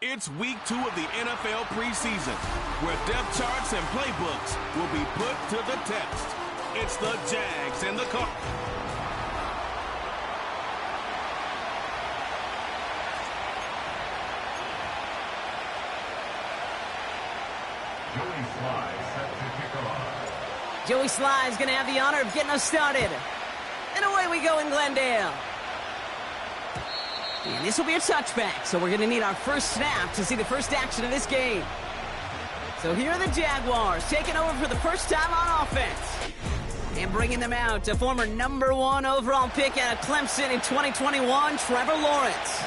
It's week 2 of the NFL preseason, where depth charts and playbooks will be put to the test. It's the Jags and the Colts. Joey Slye set to kick off. Joey Slye is going to have the honor of getting us started. And away we go in Glendale. And this will be a touchback, so we're going to need our first snap to see the first action of this game. So here are the Jaguars taking over for the first time on offense. And bringing them out to former #1 overall pick out of Clemson in 2021, Trevor Lawrence.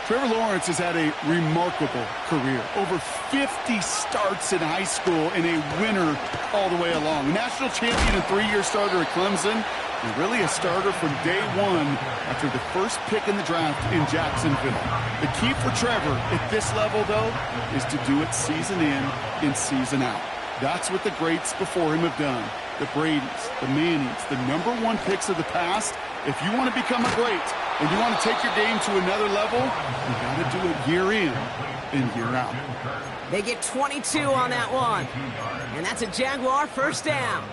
Trevor Lawrence has had a remarkable career. Over 50 starts in high school and a winner all the way along. National champion and 3-year starter at Clemson. And really a starter from day one after the first pick in the draft in Jacksonville. The key for Trevor at this level, though, is to do it season in and season out. That's what the greats before him have done. The Bradys, the Mannings, the #1 picks of the past. If you want to become a great and you want to take your game to another level, you got to do it year in and year out. They get 22 on that one. And that's a Jaguar first down.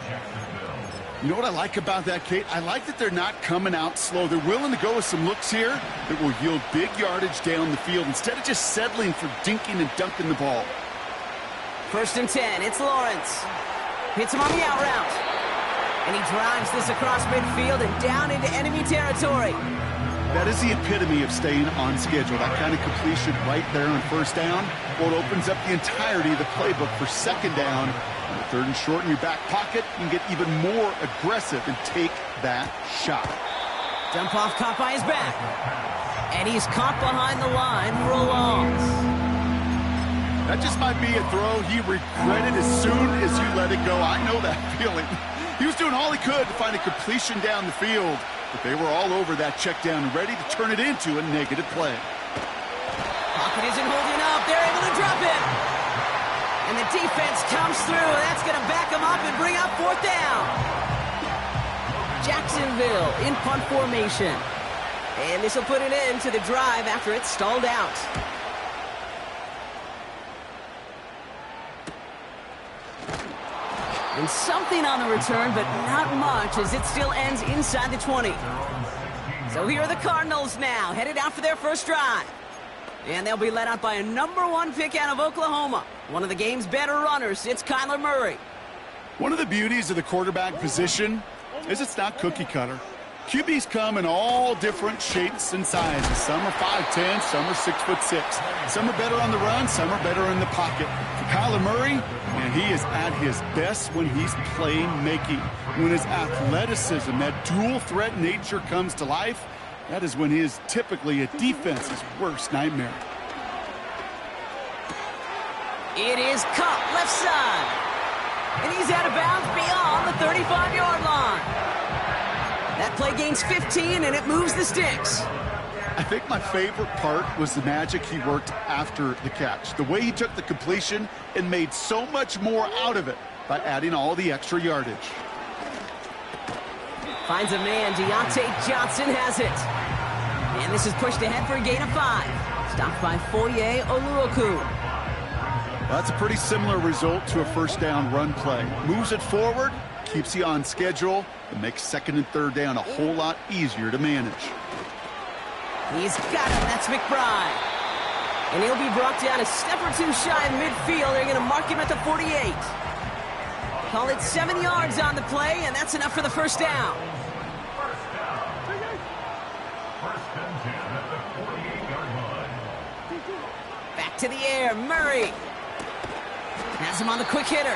You know what I like about that, Kate? I like that they're not coming out slow. They're willing to go with some looks here that will yield big yardage down the field instead of just settling for dinking and dunking the ball. 1st and 10, it's Lawrence. Hits him on the out route. And he drives this across midfield and down into enemy territory. That is the epitome of staying on schedule. That kind of completion right there on first down. Well, it opens up the entirety of the playbook for second down. On the 3rd and short in your back pocket, you can get even more aggressive and take that shot. Dump off caught by his back. And he's caught behind the line for a loss. That just might be a throw he regretted as soon as you let it go. I know that feeling. He was doing all he could to find a completion down the field, but they were all over that check down and ready to turn it into a negative play. Pocket isn't holding up. They're able to drop it. And the defense comes through. That's going to back them up and bring up 4th down. Jacksonville in punt formation. And this will put an end to the drive after it's stalled out. And something on the return, but not much, as it still ends inside the 20. So here are the Cardinals now, headed out for their first drive. And they'll be led out by a #1 pick out of Oklahoma. One of the game's better runners, it's Kyler Murray. One of the beauties of the quarterback position is it's not cookie cutter. QBs come in all different shapes and sizes. Some are 5'10", some are 6'6". Some are better on the run, some are better in the pocket. For Kyler Murray, man, he is at his best when he's playmaking. When his athleticism, that dual threat nature comes to life, that is when he is typically a defense's worst nightmare. It is caught left side. And he's out of bounds beyond the 35-yard line. That play gains 15, and it moves the sticks. I think my favorite part was the magic he worked after the catch. The way he took the completion and made so much more out of it by adding all the extra yardage. Finds a man. Deontay Johnson has it. And this is pushed ahead for a gain of 5. Stopped by Foye Oluokun. That's a pretty similar result to a first down run play. Moves it forward, keeps you on schedule, and makes 2nd and 3rd down a whole lot easier to manage. He's got him. That's McBride. And he'll be brought down a step or 2 shy of midfield. They're going to mark him at the 48. Call it 7 yards on the play, and that's enough for the first down. First and 10 at the 48-yard line. Back to the air. Murray has him on the quick hitter.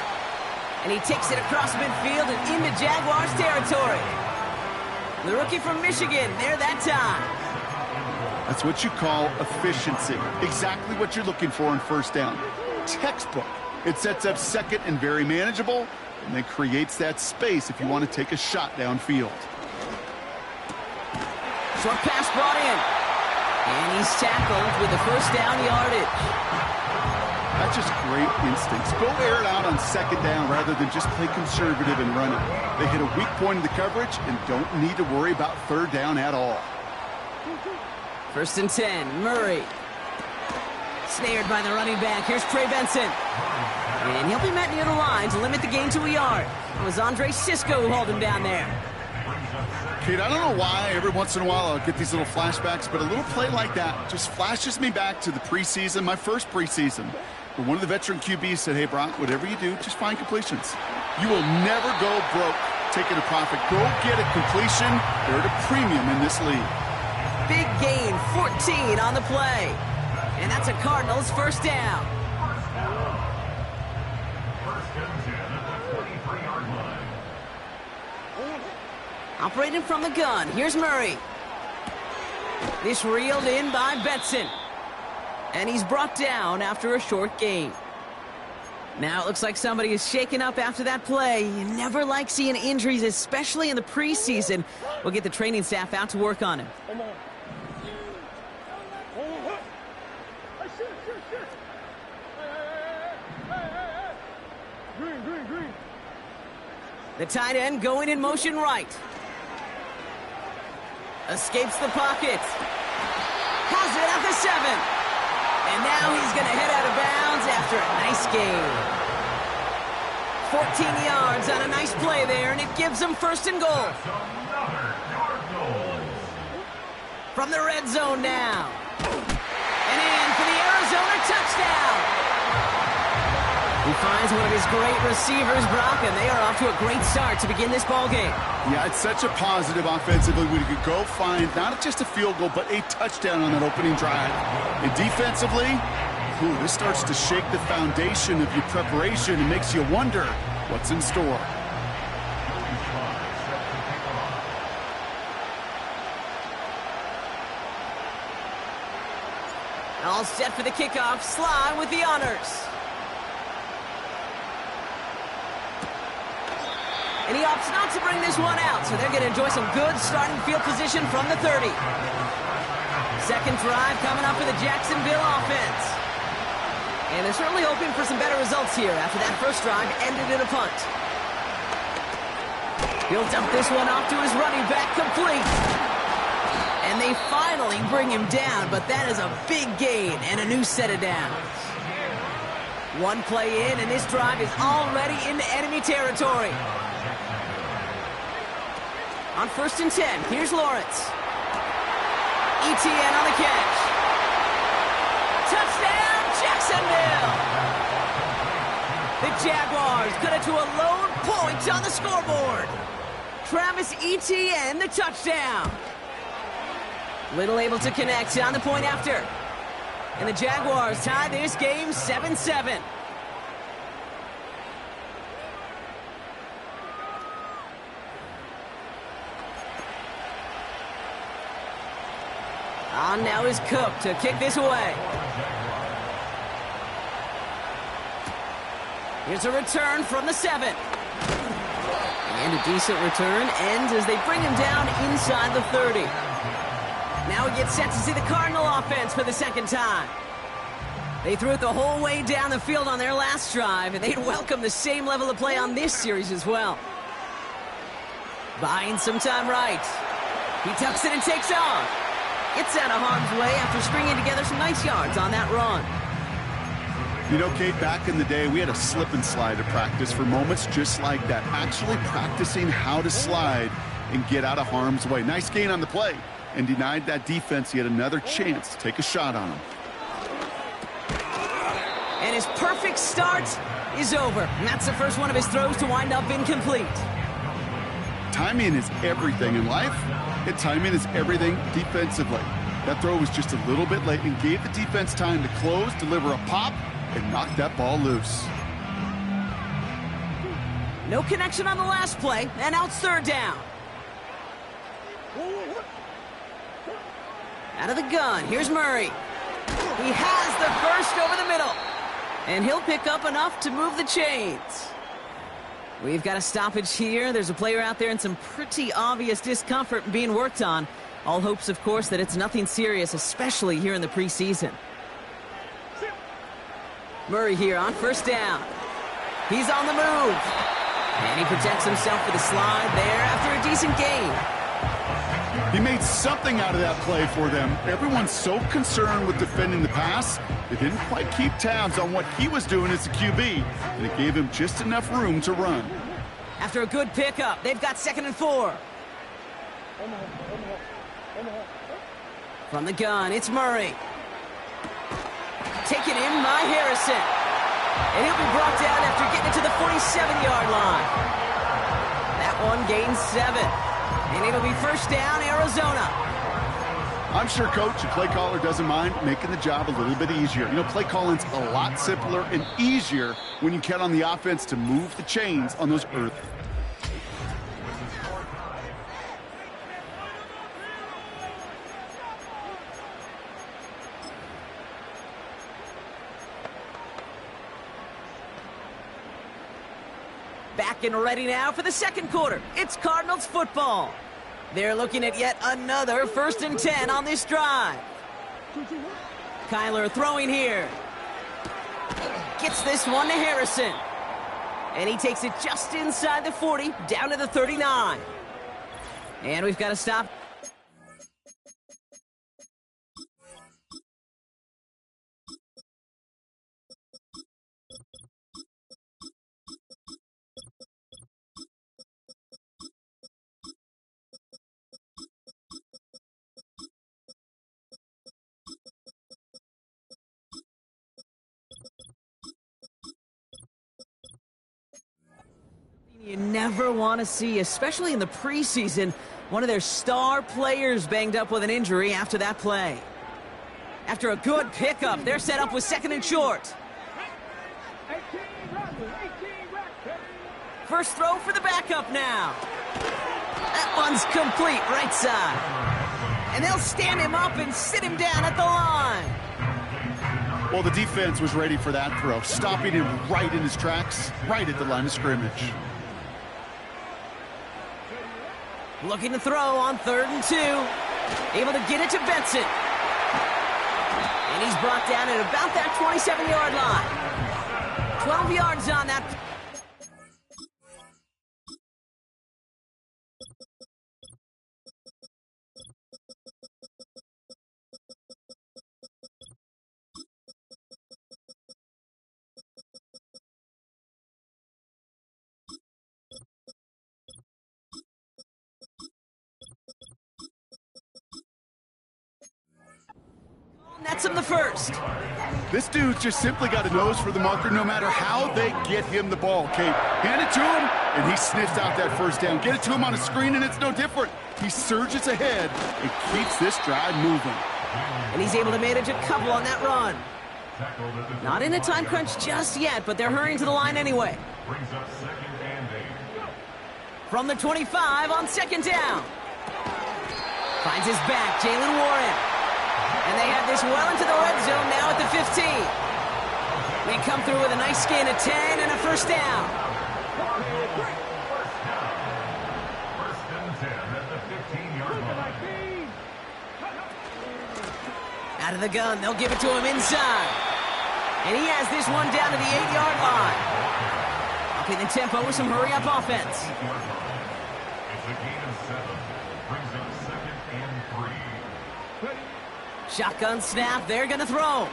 And he takes it across midfield and into Jaguars territory. The rookie from Michigan there that time. That's what you call efficiency. Exactly what you're looking for in first down. Textbook. It sets up 2nd and very manageable, and then creates that space if you want to take a shot downfield. Short pass brought in. And he's tackled with the first down yardage. That's just great instincts. Go air it out on 2nd down rather than just play conservative and run it. They hit a weak point in the coverage and don't need to worry about 3rd down at all. 1st and 10, Murray. Snared by the running back. Here's Trey Benson. And he'll be met near the line to limit the gain to a yard. It was Andre Cisco who hauled him down there. Kate, I don't know why every once in a while I'll get these little flashbacks, but a little play like that just flashes me back to the preseason, my first preseason, where one of the veteran QBs said, hey, Brock, whatever you do, just find completions. You will never go broke taking a profit. Go get a completion. They're at a premium in this league. Big gain, 14 on the play. And that's a Cardinals first down. Operating from the gun, here's Murray. This reeled in by Benson. And he's brought down after a short gain. Now it looks like somebody is shaken up after that play. You never like seeing injuries, especially in the preseason. We'll get the training staff out to work on him. The tight end going in motion right. Escapes the pocket. Has it at the 7. And now he's going to head out of bounds after a nice gain. 14 yards on a nice play there, and it gives them first and goal. From the red zone now. And in for the Arizona touchdown. He finds one of his great receivers, Brock, and they are off to a great start to begin this ball game. Yeah, it's such a positive offensively. We could go find not just a field goal, but a touchdown on that opening drive. And defensively, this starts to shake the foundation of your preparation and makes you wonder what's in store. All set for the kickoff. Sly with the honors. And he opts not to bring this one out, so they're going to enjoy some good starting field position from the 30. Second drive coming up for the Jacksonville offense. And they're certainly hoping for some better results here after that first drive ended in a punt. He'll dump this one off to his running back, complete. And they finally bring him down, but that is a big gain and a new set of downs. One play in, and this drive is already into enemy territory. On 1st and 10, here's Lawrence. Etienne on the catch. Touchdown, Jacksonville! The Jaguars cut it to a lone point on the scoreboard. Travis Etienne, the touchdown. Little able to connect on the point after. And the Jaguars tie this game 7-7. On now is Cook to kick this away. Here's a return from the 7. And a decent return ends as they bring him down inside the 30. Now he gets set to see the Cardinal offense for the second time. They threw it the whole way down the field on their last drive, and they'd welcome the same level of play on this series as well. Buying some time right. He tucks it and takes off. Gets out of harm's way after stringing together some nice yards on that run. You know, Kate, back in the day, we had a slip and slide to practice for moments just like that. Actually practicing how to slide and get out of harm's way. Nice gain on the play. And denied that defense. He had another chance to take a shot on him. And his perfect start is over. And that's the first one of his throws to wind up incomplete. Timing is everything in life. And timing is everything defensively. That throw was just a little bit late and gave the defense time to close, deliver a pop, and knock that ball loose. No connection on the last play, and now it's third down. Out of the gun, here's Murray. He has the first over the middle. And he'll pick up enough to move the chains. We've got a stoppage here. There's a player out there in some pretty obvious discomfort being worked on. All hopes, of course, that it's nothing serious, especially here in the preseason. Murray here on first down. He's on the move. And he protects himself with a slide there after a decent gain. He made something out of that play for them. Everyone's so concerned with defending the pass, They didn't quite keep tabs on what he was doing as a QB, and it gave him just enough room to run. After a good pickup, they've got 2nd and 4. From the gun, it's Murray. Taken in by Harrison. And he'll be brought down after getting it to the 47-yard line. That one gains 7. And it'll be first down, Arizona. I'm sure coach and play caller doesn't mind making the job a little bit easier. You know, play calling's a lot simpler and easier when you count on the offense to move the chains on those earth. Back and ready now for the 2nd quarter. It's Cardinals football. They're looking at yet another 1st and 10 on this drive. Kyler throwing here. Gets this one to Harrison. And he takes it just inside the 40, down to the 39. And we've got to stop. You never want to see, especially in the preseason, one of their star players banged up with an injury after that play. After a good pickup, they're set up with 2nd and short. First throw for the backup now. That one's complete, right side. And they'll stand him up and sit him down at the line. Well, the defense was ready for that throw, stopping him right in his tracks, right at the line of scrimmage. Looking to throw on 3rd and 2. Able to get it to Benson. And he's brought down at about that 27-yard line. 12 yards on that. Nets him the first. This dude's just simply got a nose for the marker no matter how they get him the ball, Kate. Hand it to him, and he sniffs out that first down. Get it to him on a screen, and it's no different. He surges ahead and keeps this drive moving. And he's able to manage a couple on that run. Not in a time crunch just yet, but they're hurrying to the line anyway. From the 25 on 2nd down. Finds his back, Jaylen Warren. And they have this well into the red zone now at the 15. They come through with a nice gain of 10 and a first down. First and 10 at the 15-yard line. Out of the gun, they'll give it to him inside. And he has this one down to the 8-yard line. Upping the tempo with some hurry-up offense. It's a gain of 7. Brings up 2nd and 3. Shotgun snap, they're going to throw.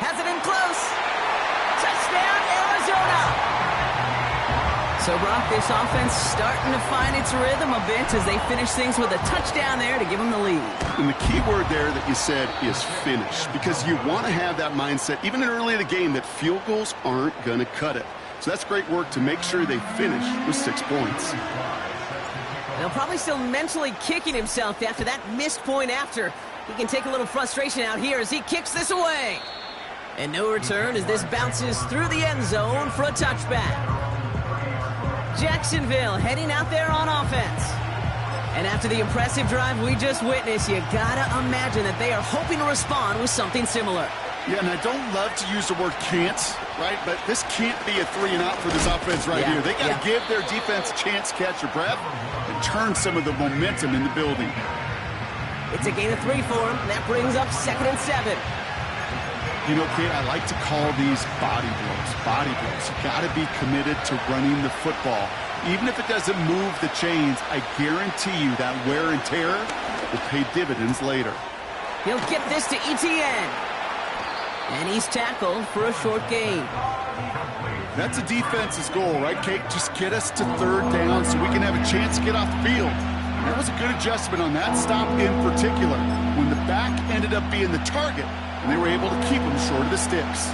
Has it in close. Touchdown, Arizona! So, Brock, this offense starting to find its rhythm a bit as they finish things with a touchdown there to give them the lead. And the key word there that you said is finish, because you want to have that mindset, even early in the game, that field goals aren't going to cut it. So that's great work to make sure they finish with 6 points. They'll probably still mentally kicking himself after that missed point after. He can take a little frustration out here as he kicks this away. And no return as this bounces through the end zone for a touchback. Jacksonville heading out there on offense. And after the impressive drive we just witnessed, you gotta imagine that they are hoping to respond with something similar. Yeah, and I don't love to use the word can't, right? But this can't be a 3-and-out for this offense right here. They got to give their defense a chance to catch their breath and turn some of the momentum in the building. It's a gain of 3 for him. That brings up 2nd and 7. You know, Kate, I like to call these body blows. Body blows. You got to be committed to running the football. Even if it doesn't move the chains, I guarantee you that wear and tear will pay dividends later. He'll get this to Etienne. And he's tackled for a short gain. That's a defense's goal, right, Kate? Just get us to third down so we can have a chance to get off the field. And that was a good adjustment on that stop in particular, when the back ended up being the target, and they were able to keep him short of the sticks.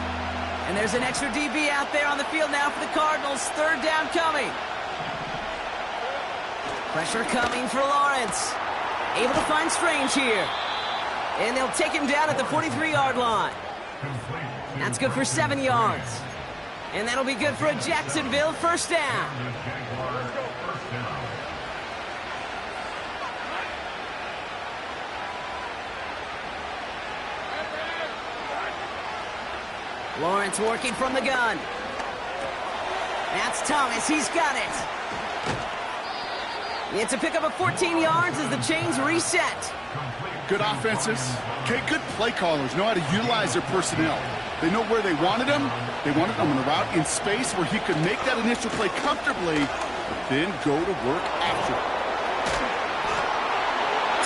And there's an extra DB out there on the field now for the Cardinals. Third down coming. Pressure coming for Lawrence. Able to find Strange here. And they'll take him down at the 43-yard line. That's good for 7 yards. And that'll be good for a Jacksonville first down. Lawrence working from the gun. That's Thomas. He's got it. It's a pickup of 14 yards as the chains reset. Good offenses. Okay, good play callers know how to utilize their personnel. They know where they wanted him. They wanted him on the route in space where he could make that initial play comfortably, but then go to work after.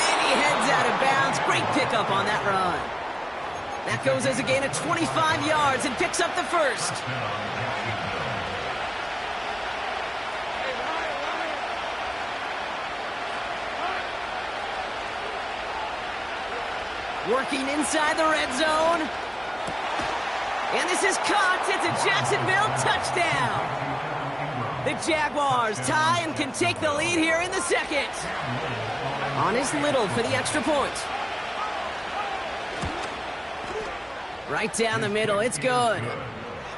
And he heads out of bounds. Great pickup on that run. That goes as a gain of 25 yards and picks up the first. Working inside the red zone. And this is caught. It's a Jacksonville touchdown. The Jaguars tie and can take the lead here in the second. On is Little for the extra point. Right down the middle. It's good.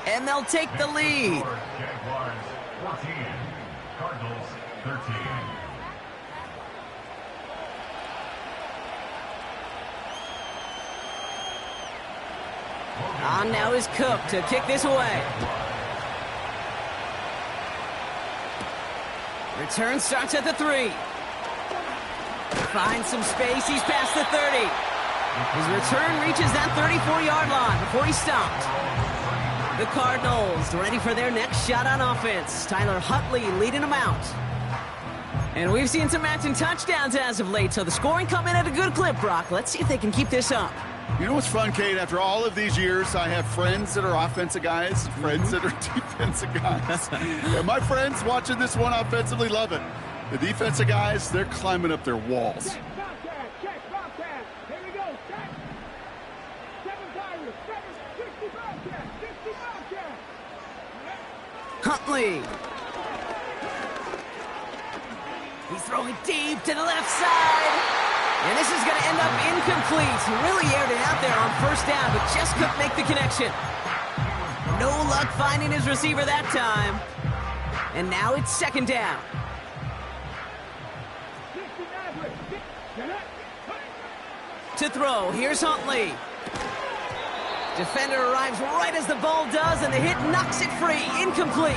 And they'll take the lead. Jaguars 14, Cardinals 13. On now is Cook to kick this away. Return starts at the 3. Finds some space. He's past the 30. His return reaches that 34-yard line before he stopped. The Cardinals ready for their next shot on offense. Tyler Huntley leading them out. And we've seen some matching touchdowns as of late, so the scoring coming at a good clip, Brock. Let's see if they can keep this up. You know what's fun, Kate? After all of these years, I have friends that are offensive guys, friends that are defensive guys. And my friends watching this one offensively love it. The defensive guys, they're climbing up their walls. Huntley. He's throwing deep to the left side. And this is going to end up incomplete. He really aired it out there on first down, but just couldn't make the connection. No luck finding his receiver that time. And now it's second down. To throw, here's Huntley. Defender arrives right as the ball does, and the hit knocks it free. Incomplete.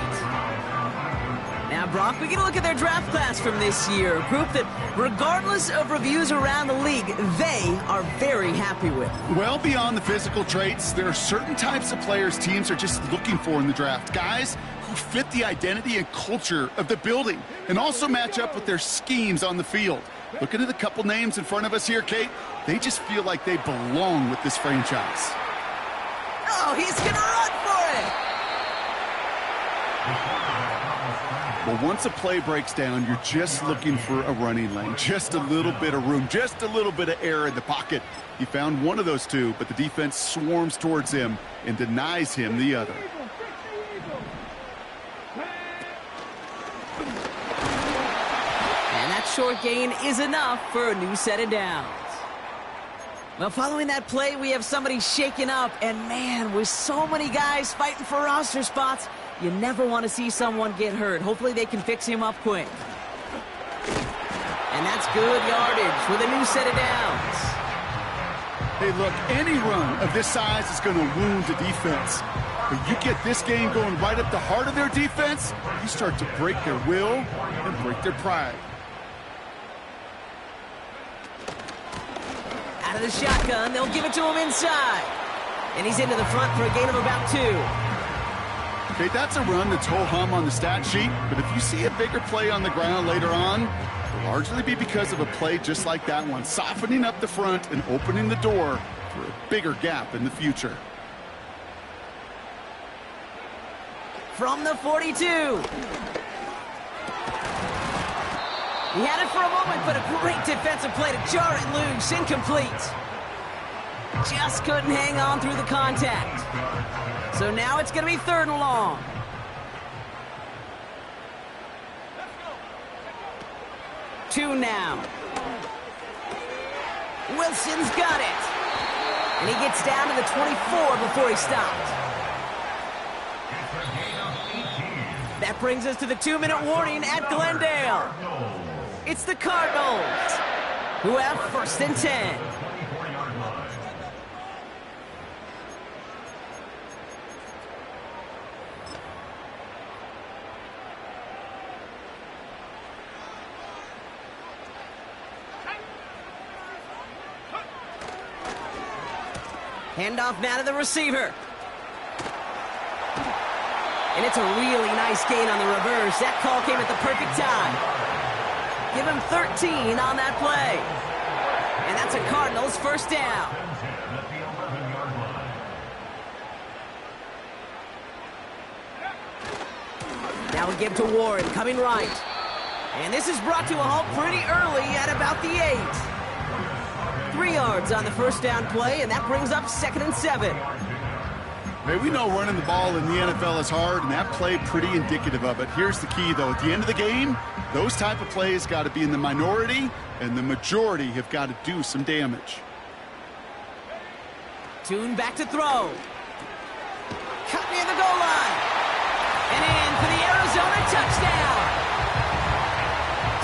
Now, Brock, we get a look at their draft class from this year. A group that, regardless of reviews around the league, they are very happy with. Well, beyond the physical traits, there are certain types of players teams are just looking for in the draft. Guys who fit the identity and culture of the building and also match up with their schemes on the field. Looking at a couple names in front of us here, Kate, they just feel like they belong with this franchise. Oh, he's going to run for it! Well, once a play breaks down, you're just looking for a running lane, just a little bit of room, just a little bit of air in the pocket. He found one of those two, but the defense swarms towards him and denies him the other. And that short gain is enough for a new set of downs. Well, following that play, we have somebody shaken up, and man, with so many guys fighting for roster spots, you never want to see someone get hurt. Hopefully they can fix him up quick. And that's good yardage with a new set of downs. Hey, look, any run of this size is going to wound the defense. But you get this game going right up the heart of their defense, you start to break their will and break their pride. Out of the shotgun, they'll give it to him inside. And he's into the front for a gain of about 2. Okay, that's a run that's ho-hum on the stat sheet, but if you see a bigger play on the ground later on, it'll largely be because of a play just like that one, softening up the front and opening the door for a bigger gap in the future. From the 42. He had it for a moment, but a great defensive play to jar it loose. Incomplete. Just couldn't hang on through the contact. So now it's going to be 3rd and long. Two now. Wilson's got it. And he gets down to the 24 before he stopped. That brings us to the 2-minute warning at Glendale. It's the Cardinals, who have 1st and 10. Handoff now to the receiver. And it's a really nice gain on the reverse. That call came at the perfect time. Give him 13 on that play. And that's a Cardinals 1st down. Now we give to Warren, coming right. And this is brought to a halt pretty early at about the 8. 3 yards on the 1st down play, and that brings up 2nd and 7. Hey, we know running the ball in the NFL is hard, and that play pretty indicative of it. Here's the key, though. At the end of the game, those type of plays got to be in the minority, and the majority have got to do some damage. Tune back to throw. Cut near the goal line. And in for the Arizona touchdown.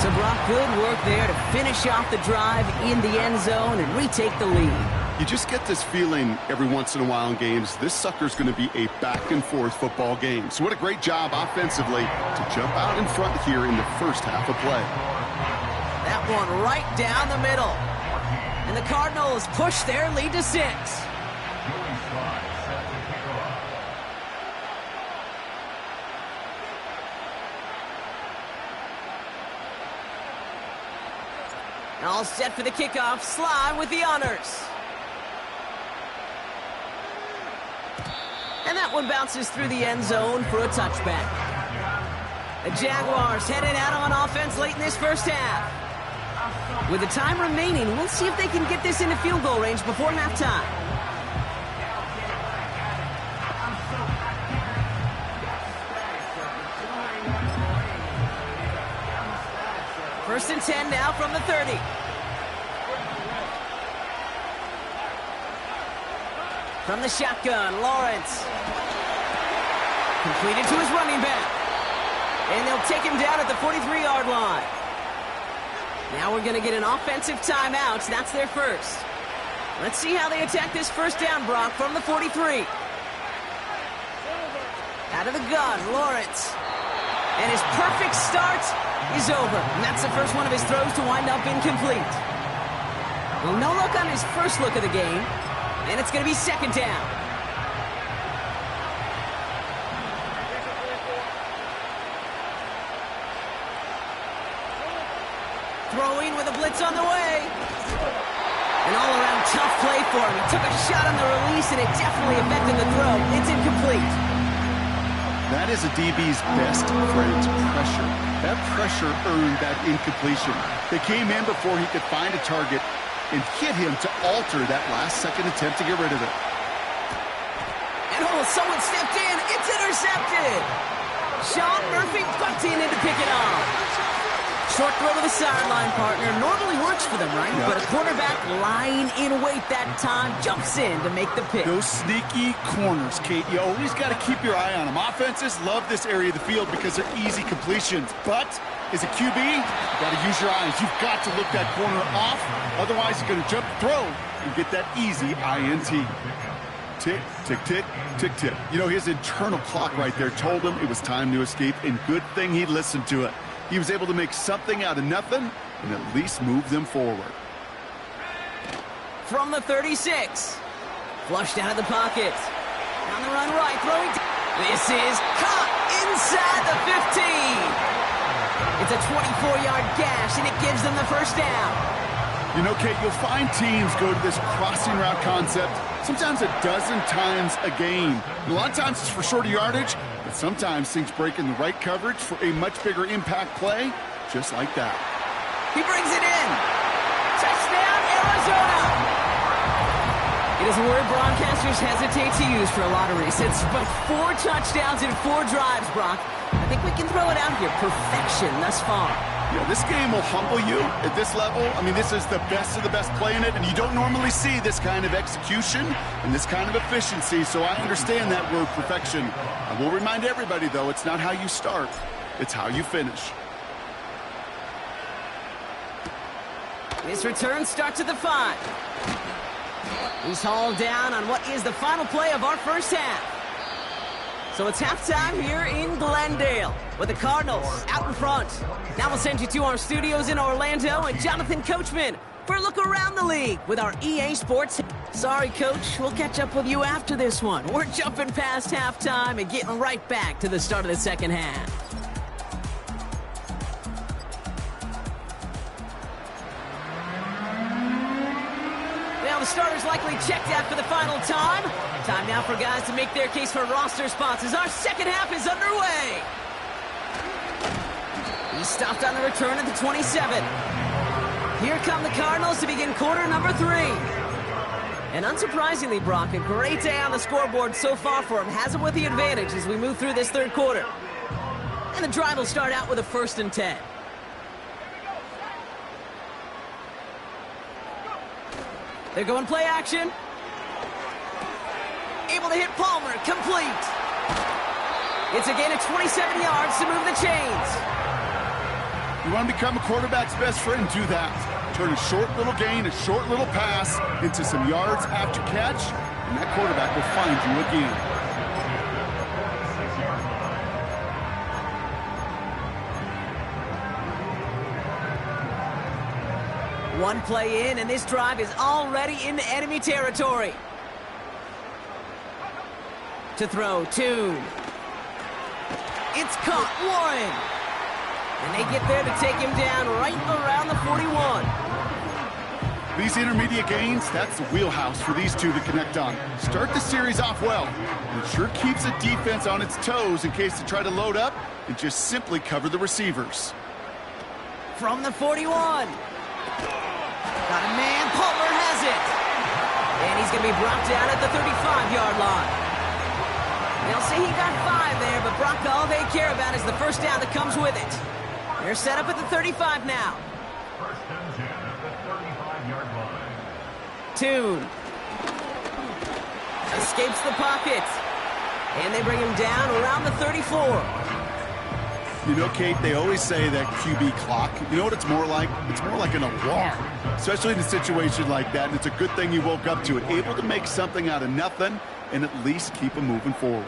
So, Brock, good work there to finish off the drive in the end zone and retake the lead. You just get this feeling every once in a while in games, this sucker's going to be a back-and-forth football game. So what a great job offensively to jump out in front here in the 1st half of play. That one right down the middle. And the Cardinals push their lead to 6. All set for the kickoff. Sly with the honors. And that one bounces through the end zone for a touchback. The Jaguars headed out on offense late in this 1st half. With the time remaining, we'll see if they can get this into field goal range before halftime. First and 10 now from the 30. From the shotgun, Lawrence. Completed to his running back. And they'll take him down at the 43-yard line. Now we're going to get an offensive timeout. That's their first. Let's see how they attack this 1st down, Brock, from the 43. Out of the gun, Lawrence. And his perfect start is over. And that's the first one of his throws to wind up incomplete. Well, no look on his first look of the game. And it's going to be 2nd down. Throwing with a blitz on the way. An all-around tough play for him. He took a shot on the release, and it definitely affected the throw. It's incomplete. That is a DB's best friend, pressure. That pressure earned that incompletion. They came in before he could find a target and hit him to alter that last-second attempt to get rid of it. And someone stepped in. It's intercepted. Sean Murphy bunting in to pick it off. Short throw to the sideline partner. Normally works for them, right? Yep. But a quarterback lying in wait that time jumps in to make the pick. Those sneaky corners, Kate, you always got to keep your eye on them. Offenses love this area of the field because they're easy completions. But as a QB, you got to use your eyes. You've got to look that corner off. Otherwise, you're going to jump, throw, and get that easy INT. Tick, tick, tick, tick, tick. You know, his internal clock right there told him it was time to escape, and good thing he listened to it. He was able to make something out of nothing and at least move them forward. From the 36. Flushed out of the pocket. On the run right, throwing. This is caught inside the 15. It's a 24-yard gash, and it gives them the 1st down. You know, Kate, you'll find teams go to this crossing route concept sometimes a dozen times a game. And a lot of times it's for shorter yardage, but But sometimes things break in the right coverage for a much bigger impact play, just like that. He brings it in. Touchdown, Arizona. It is a word broadcasters hesitate to use for a lottery. It's but 4 touchdowns in 4 drives, Brock. I think we can throw it out here. Perfection thus far. Yeah, this game will humble you at this level. I mean, this is the best of the best play in it, and you don't normally see this kind of execution and this kind of efficiency, so I understand that word perfection. I will remind everybody, though, it's not how you start, it's how you finish. This return starts at the 5. He's hauled down on what is the final play of our first half. So it's halftime here in Glendale with the Cardinals out in front. Now we'll send you to our studios in Orlando and Jonathan Coachman for a look around the league with our EA Sports. Sorry, Coach, we'll catch up with you after this one. We're jumping past halftime and getting right back to the start of the second half. The starters likely checked out for the final time. Time now for guys to make their case for roster spots as our second half is underway. He stopped on the return at the 27. Here come the Cardinals to begin quarter number 3. And unsurprisingly, Brock, a great day on the scoreboard so far for him. Has him with the advantage as we move through this third quarter. And the drive will start out with a 1st and 10. They're going play action. Able to hit Palmer, complete. It's a gain of 27 yards to move the chains. You want to become a quarterback's best friend, do that. Turn a short little gain, a short little pass into some yards after catch, and that quarterback will find you again. One play in, and this drive is already into enemy territory. To throw, Tune. It's caught, Warren. And they get there to take him down right around the 41. These intermediate gains, that's the wheelhouse for these two to connect on. Start the series off well. It sure keeps the defense on its toes in case they try to load up and just simply cover the receivers. From the 41. Got a man, Palmer has it. And he's going to be brought down at the 35-yard line. They'll say he got 5 there, but Brock, all they care about is the first down that comes with it. They're set up at the 35 now. First and 10 at the 35-yard line. Tune. Escapes the pocket. And they bring him down around the 34. You know, Kate, they always say that QB clock. You know what it's more like? It's more like an alarm, especially in a situation like that. And it's a good thing you woke up to it, able to make something out of nothing and at least keep them moving forward.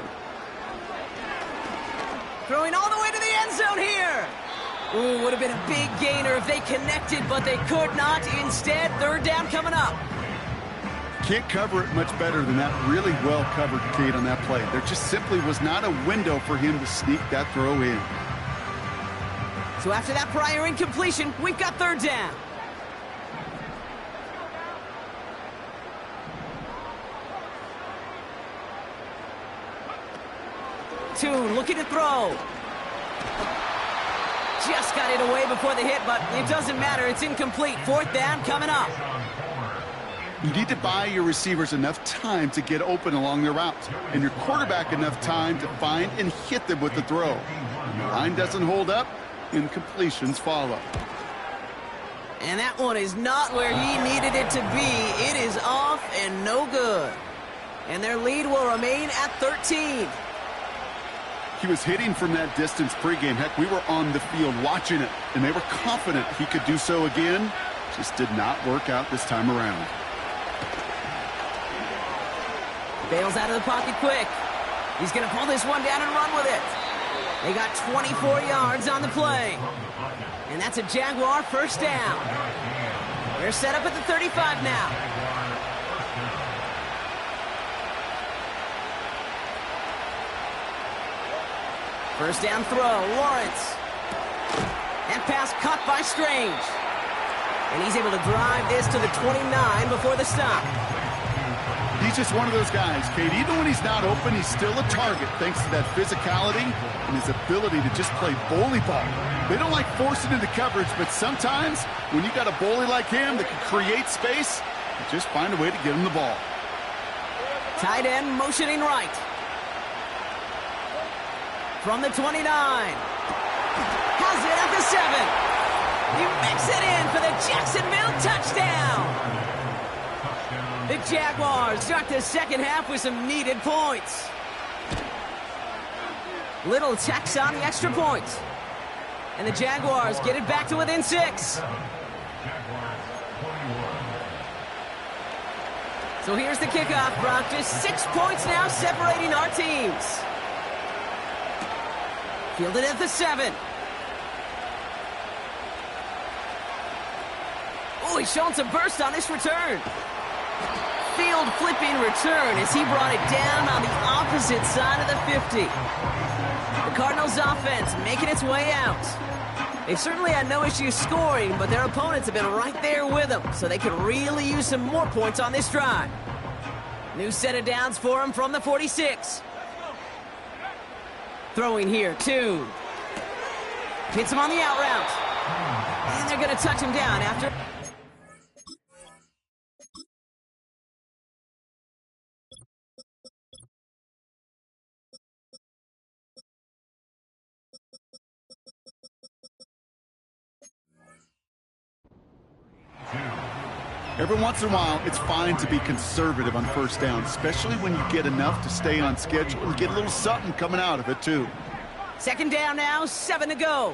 Throwing all the way to the end zone here. Ooh, would have been a big gainer if they connected, but they could not. Instead, 3rd down coming up. Can't cover it much better than that. Really well covered, Kate, on that play. There just simply was not a window for him to sneak that throw in. So after that prior incompletion, we've got 3rd down. Tune looking to throw. Just got it away before the hit, but it doesn't matter. It's incomplete. 4th down coming up. You need to buy your receivers enough time to get open along their routes, and your quarterback enough time to find and hit them with the throw. When the line doesn't hold up, incompletions follow. And that one is not where he needed it to be. It is off and no good. And their lead will remain at 13. He was hitting from that distance pregame. Heck, we were on the field watching it, and they were confident he could do so again. Just did not work out this time around. Bails out of the pocket quick. He's going to pull this one down and run with it. They got 24 yards on the play. And that's a Jaguar 1st down. They're set up at the 35 now. First down throw, Lawrence. That pass caught by Strange. And he's able to drive this to the 29 before the stop. These He's just one of those guys, Kate. Even when he's not open, he's still a target thanks to that physicality and his ability to just play bully ball. They don't like forcing into coverage, but sometimes when you got a bully like him that can create space, you just find a way to get him the ball. Tight end motioning right. From the 29. Has it at the 7. He makes it in for the Jacksonville touchdown. The Jaguars start the second half with some needed points. Little checks on the extra point. And the Jaguars get it back to within 6. So here's the kickoff, Brock. Just 6 points now separating our teams. Fielded at the 7. Oh, he's showing some burst on this return. Field flipping return as he brought it down on the opposite side of the 50. The Cardinals offense making its way out. They've certainly had no issues scoring, but their opponents have been right there with them, so they could really use some more points on this drive. New set of downs for him from the 46. Throwing here, Tune. Hits him on the out route. And they're going to touch him down after... Every once in a while, it's fine to be conservative on first down, especially when you get enough to stay on schedule and get a little something coming out of it, too. Second down now, 7 to go.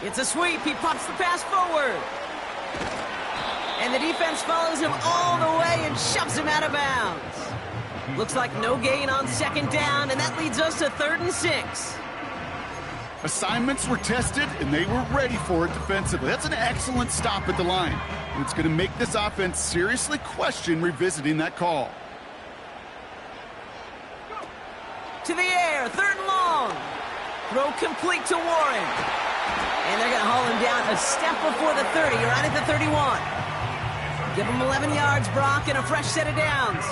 It's a sweep. He pops the pass forward. And the defense follows him all the way and shoves him out of bounds. Looks like no gain on second down, and that leads us to 3rd and 6. Assignments were tested, and they were ready for it defensively. That's an excellent stop at the line. And it's going to make this offense seriously question revisiting that call. To the air, 3rd and long. Throw complete to Warren. And they're going to haul him down a step before the 30, right at the 31. Give him 11 yards, Brock, and a fresh set of downs.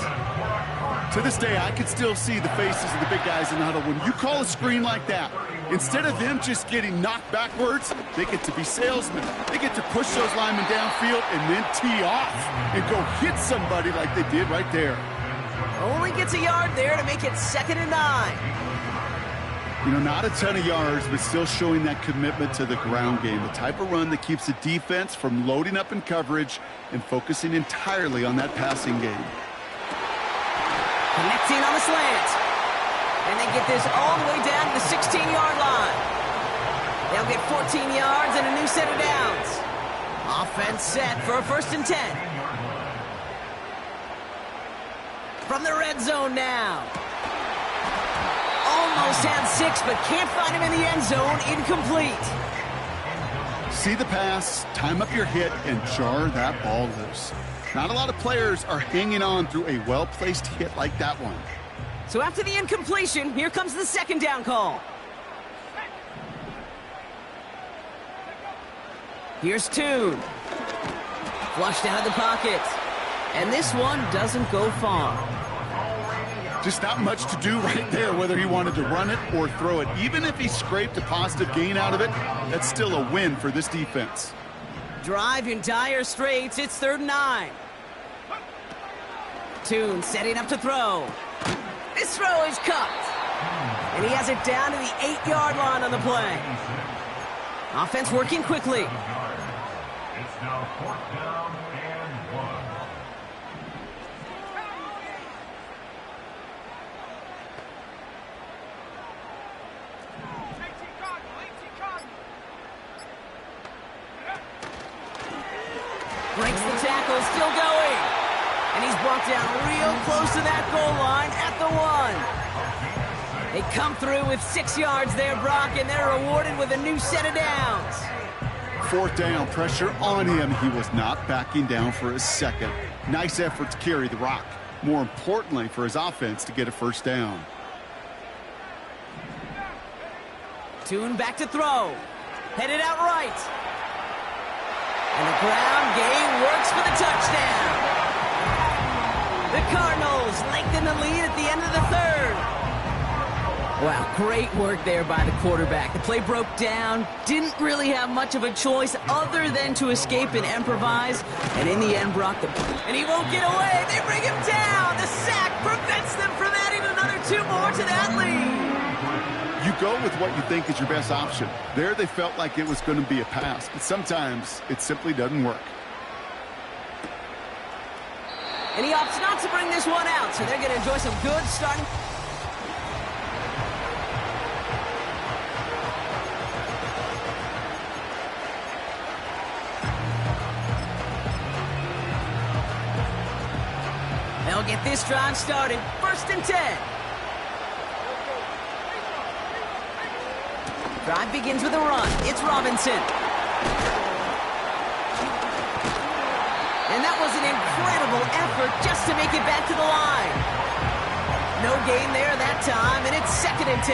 To this day, I can still see the faces of the big guys in the huddle. When you call a screen like that, instead of them just getting knocked backwards, they get to be salesmen. They get to push those linemen downfield and then tee off and go hit somebody like they did right there. Only gets a yard there to make it 2nd and 9. You know, not a ton of yards, but still showing that commitment to the ground game. The type of run that keeps the defense from loading up in coverage and focusing entirely on that passing game. Connecting on the slant. And they get this all the way down to the 16-yard line. They'll get 14 yards and a new set of downs. Offense set for a 1st and 10. From the red zone now. Almost had 6, but can't find him in the end zone. Incomplete. See the pass, time up your hit, and jar that ball loose. Not a lot of players are hanging on through a well-placed hit like that one. So after the incompletion, here comes the 2nd down call. Here's Tune. Flushed out of the pocket. And this one doesn't go far. Just not much to do right there, whether he wanted to run it or throw it. Even if he scraped a positive gain out of it, that's still a win for this defense. Drive in dire straits. It's 3rd and 9. Tune setting up to throw. This throw is cut. And he has it down to the 8-yard line on the play. Offense working quickly. It's now 4th down and 1. Breaks the tackle, still going. And he's brought down real close to that goal line at the 1. They come through with 6 yards there, Brock, and they're rewarded with a new set of downs. 4th down, pressure on him. He was not backing down for a second. Nice effort to carry the rock. More importantly, for his offense to get a 1st down. Tune back to throw. Headed out right. And the ground game works for the touchdown. Wow, great work there by the quarterback. The play broke down, didn't really have much of a choice other than to escape and improvise, and in the end brought them. And he won't get away. They bring him down. The sack prevents them from adding another 2 more to that lead. You go with what you think is your best option. There they felt like it was going to be a pass, but sometimes it simply doesn't work. And he opts not to bring this one out, so they're going to enjoy some good starting. They'll get this drive started. 1st and 10. Drive begins with a run. It's Robinson. And that was an incredible effort just to make it back to the line. No gain there that time, and it's 2nd and 10.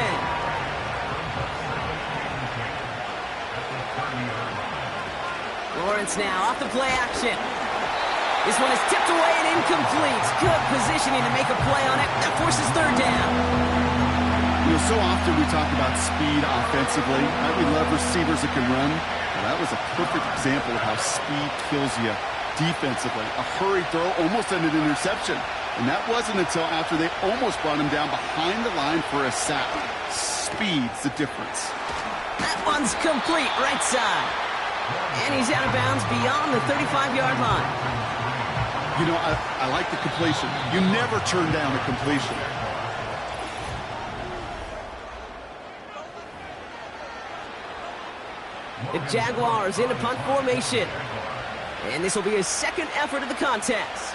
Lawrence now off the play action. This one is tipped away and incomplete. Good positioning to make a play on it. That forces 3rd down. You know, so often we talk about speed offensively. Right? We love receivers that can run. Well, that was a perfect example of how speed kills you defensively. A hurried throw almost ended an interception. And that wasn't until after they almost brought him down behind the line for a sack. Speed's the difference. That one's complete, right side. And he's out of bounds beyond the 35-yard line. You know, I like the completion. You never turn down a completion. The Jaguars into punt formation. And this will be his 2nd effort of the contest.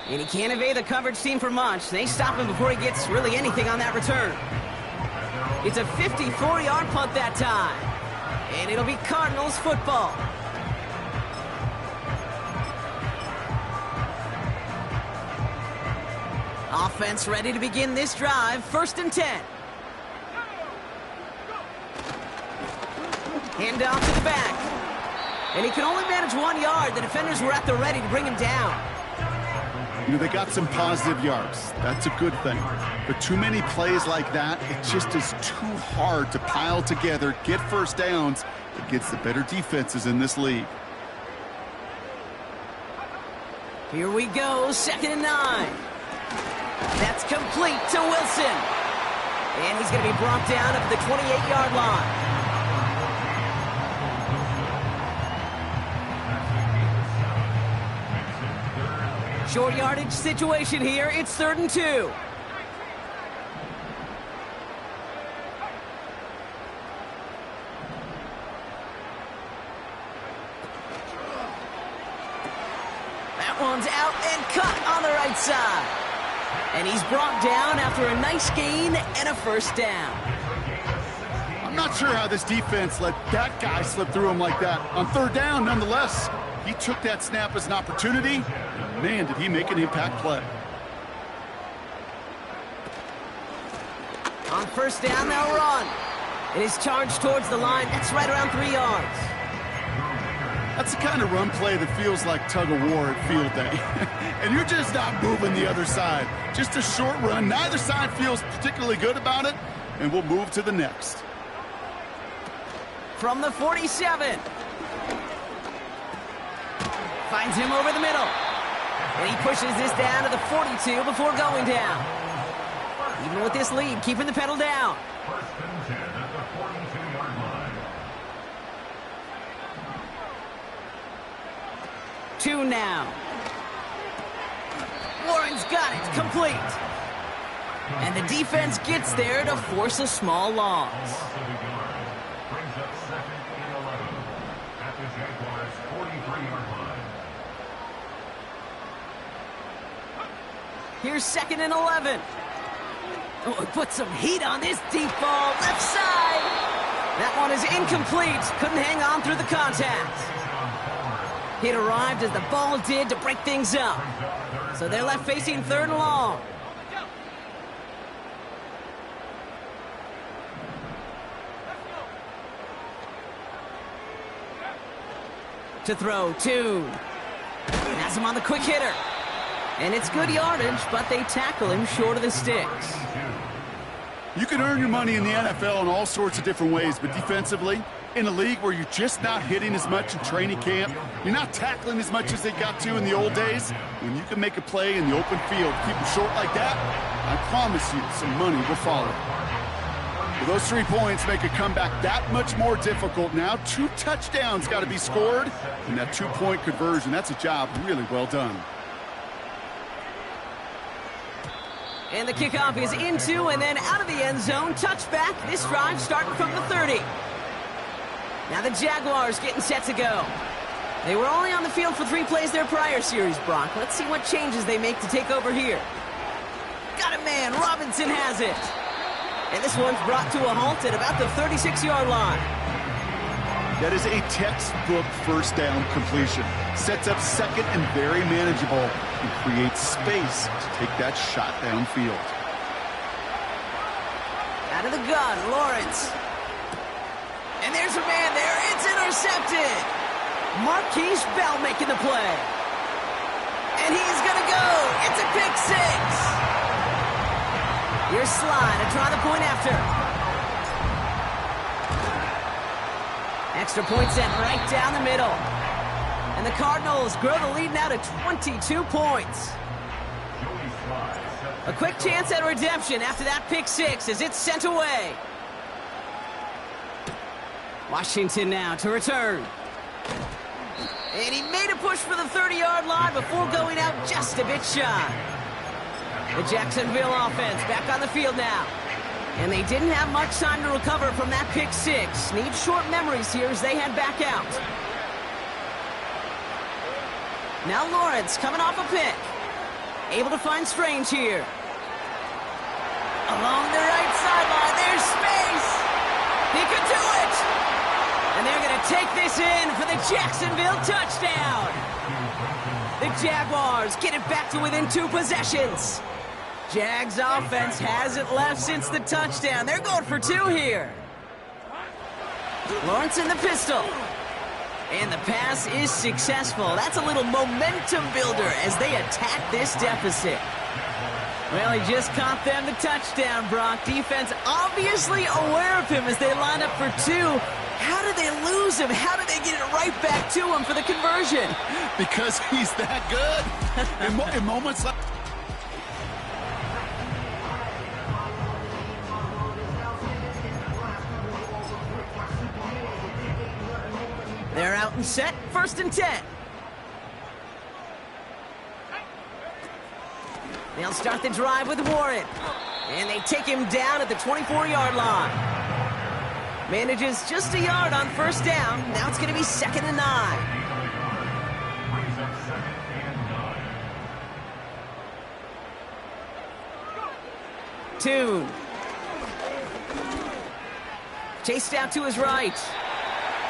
And he can't evade the coverage team for much. They stop him before he gets really anything on that return. It's a 54-yard punt that time. And it'll be Cardinals football. Offense ready to begin this drive. 1st and 10. Hand off to the back. And he can only manage 1 yard. The defenders were at the ready to bring him down. You know, they got some positive yards. That's a good thing. But too many plays like that, it just is too hard to pile together, get 1st downs against the better defenses in this league. Here we go, 2nd and 9. That's complete to Wilson. And he's going to be brought down at the 28-yard line. Short yardage situation here. It's 3rd and 2. That one's out and cut on the right side. And he's brought down after a nice gain and a 1st down. I'm not sure how this defense let that guy slip through him like that. On 3rd down, nonetheless, he took that snap as an opportunity. Man, did he make an impact play. On 1st down, they'll run. It is charged towards the line. That's right around 3 yards. That's the kind of run play that feels like tug-of-war at field day. And you're just not moving the other side. Just a short run. Neither side feels particularly good about it. And we'll move to the next. From the 47. Finds him over the middle. And he pushes this down to the 42 before going down. Even with this lead, keeping the pedal down. 1st and 10 at the 42-yard line. 2 now. Warren's got it. Complete. And the defense gets there to force a small loss. Brings up 2nd and 11 at the Jaguars' 43-yard line. Here's 2nd and 11. Oh, put some heat on this deep ball. Left side. That one is incomplete. Couldn't hang on through the contact. It arrived as the ball did to break things up. So they're left facing 3rd and long. To throw, 2. That's has him on the quick hitter. And it's good yardage, but they tackle him short of the sticks. You can earn your money in the NFL in all sorts of different ways, but defensively, in a league where you're just not hitting as much in training camp, you're not tackling as much as they got to in the old days, when you can make a play in the open field, keep them short like that, I promise you some money will follow. Well, those 3 points make a comeback that much more difficult. Now 2 touchdowns got to be scored, and that 2-point conversion, that's a job really well done. And the kickoff is into and then out of the end zone. Touchback. This drive starting from the 30. Now the Jaguars getting set to go. They were only on the field for 3 plays their prior series, Brock. Let's see what changes they make to take over here. Got a man. Robinson has it. And this one's brought to a halt at about the 36-yard line. That is a textbook first down completion. Sets up second and very manageable and creates space to take that shot downfield. Out of the gun, Lawrence. And there's a man there. It's intercepted. Marquise Bell making the play. And he's going to go. It's a pick 6. Here's Slide to try the point after. Extra point set right down the middle. And the Cardinals grow the lead now to 22 points. A quick chance at redemption after that pick 6 as it's sent away. Washington now to return. And he made a push for the 30-yard line before going out just a bit shy. The Jacksonville offense back on the field now. And they didn't have much time to recover from that pick 6. Need short memories here as they head back out. Now Lawrence coming off a pick. Able to find Strange here. Along the right sideline, there's space. He could do it. And they're going to take this in for the Jacksonville touchdown. The Jaguars get it back to within 2 possessions. Jags offense hasn't left since the touchdown. They're going for 2 here. Lawrence in the pistol. And the pass is successful. That's a little momentum builder as they attack this deficit. Well, he just caught them the touchdown, Brock. Defense obviously aware of him as they line up for 2. How did they lose him? How did they get it right back to him for the conversion? Because he's that good. In moments like... They're out and set. 1st and 10. They'll start the drive with Warren. And they take him down at the 24-yard line. Manages just a yard on 1st down. Now it's going to be 2nd and 9. Tune. Chased out to his right.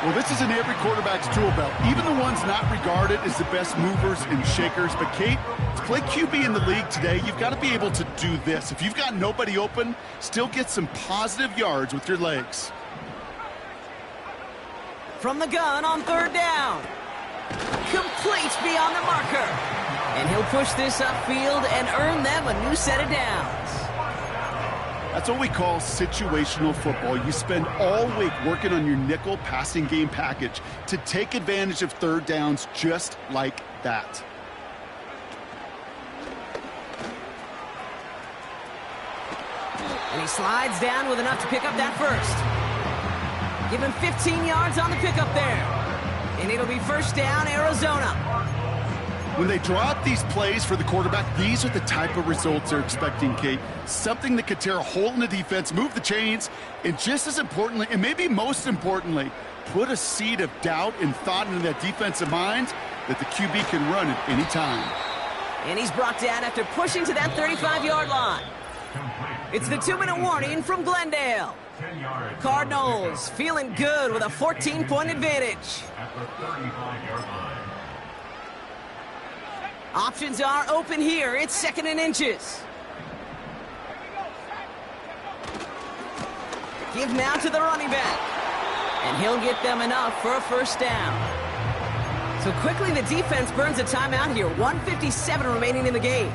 Well, this is in every quarterback's tool belt, even the ones not regarded as the best movers and shakers. But, Kate, to play QB in the league today, you've got to be able to do this. If you've got nobody open, still get some positive yards with your legs. From the gun on 3rd down. Complete beyond the marker. And he'll push this upfield and earn them a new set of downs. That's what we call situational football. You spend all week working on your nickel passing game package to take advantage of 3rd downs just like that. And he slides down with enough to pick up that 1st. Give him 15 yards on the pickup there. And it'll be 1st down, Arizona. When they draw up these plays for the quarterback, these are the type of results they're expecting, Kate. Something that could tear a hole in the defense, move the chains, and just as importantly, and maybe most importantly, put a seed of doubt and thought into that defensive mind that the QB can run at any time. And he's brought down after pushing to that 35-yard line. It's the 2-minute warning from Glendale. Cardinals feeling good with a 14-point advantage. At the 35-yard line. Options are open here. It's 2nd and inches. Give now to the running back. And he'll get them enough for a 1st down. So quickly the defense burns a timeout here. 1:57 remaining in the game.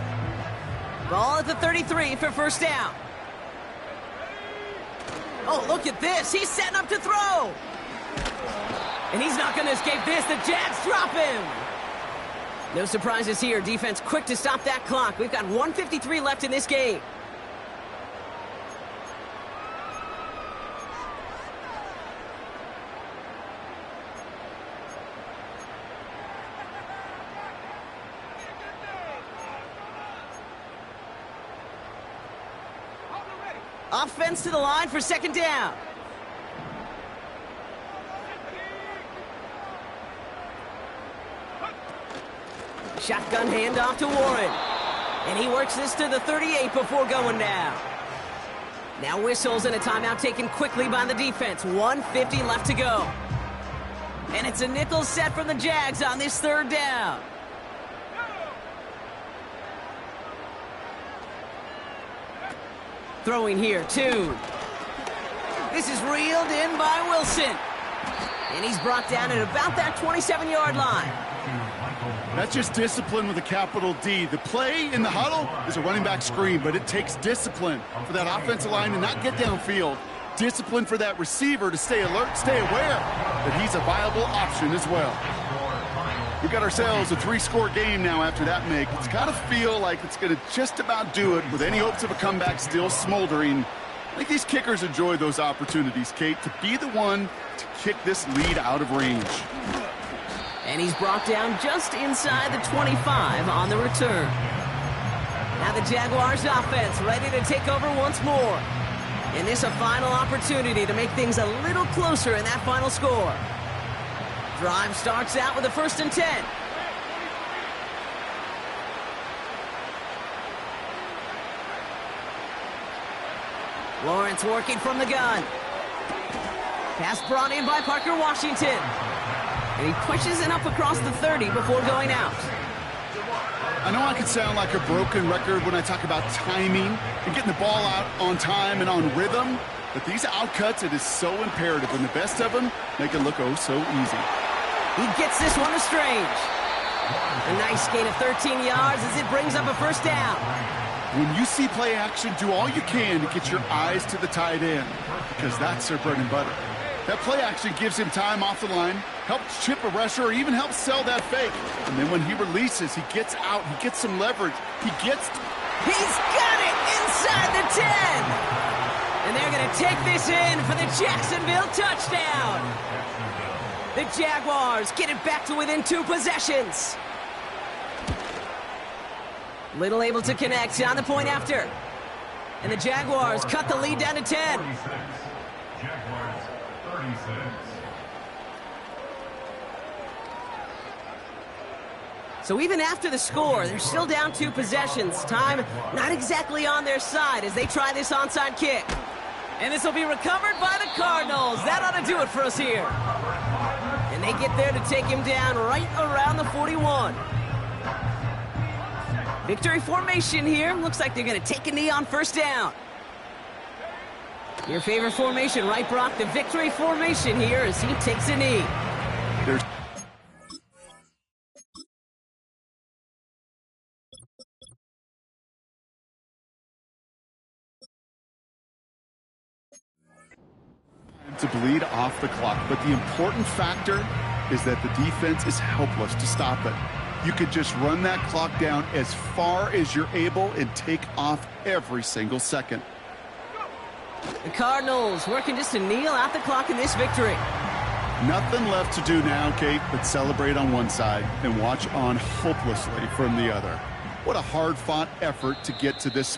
Ball at the 33 for first down. Oh, look at this. He's setting up to throw. And he's not going to escape this. The Jags drop him. No surprises here. Defense quick to stop that clock. We've got 1:53 left in this game. Offense to the line for second down. Shotgun handoff to Warren. And he works this to the 38 before going down. Now whistles and a timeout taken quickly by the defense. 1:50 left to go. And it's a nickel set from the Jags on this third down. Throwing here, two. This is reeled in by Wilson. And he's brought down at about that 27-yard line. That's just discipline with a capital D. The play in the huddle is a running back screen, but it takes discipline for that offensive line to not get downfield. Discipline for that receiver to stay alert, stay aware that he's a viable option as well. We've got ourselves a 3-score game now after that make. It's got to feel like it's going to just about do it with any hopes of a comeback still smoldering. I think these kickers enjoy those opportunities, Kate, to be the one to kick this lead out of range. And he's brought down just inside the 25 on the return. Now the Jaguars offense ready to take over once more. And this a final opportunity to make things a little closer in that final score. Drive starts out with a 1st and 10. Lawrence working from the gun. Pass brought in by Parker Washington. And he pushes it up across the 30 before going out. I know I can sound like a broken record when I talk about timing and getting the ball out on time and on rhythm, but these outcuts, it is so imperative, and the best of them make it look oh so easy. He gets this one to Strange. A nice gain of 13 yards as it brings up a first down. When you see play action, do all you can to get your eyes to the tight end, because that's their bread and butter. That play action gives him time off the line, helps chip a rusher, or even helps sell that fake. And then when he releases, he gets out, he gets some leverage. He's got it inside the 10. And they're going to take this in for the Jacksonville touchdown. The Jaguars get it back to within 2 possessions. Little able to connect on the point after. And the Jaguars cut the lead down to 10. 46. Jaguars 36. So even after the score, they're still down 2 possessions. Time not exactly on their side as they try this onside kick. And this will be recovered by the Cardinals. That ought to do it for us here. And they get there to take him down right around the 41. Victory formation here. Looks like they're going to take a knee on first down. Your favorite formation, right, Brock? The victory formation here as he takes a knee. There's to bleed off the clock, but the important factor is that the defense is helpless to stop it. You could just run that clock down as far as you're able and take off every single second. The Cardinals working just to kneel out the clock in this victory. Nothing left to do now, Kate, but celebrate on one side and watch on hopelessly from the other. What a hard-fought effort to get to this spot.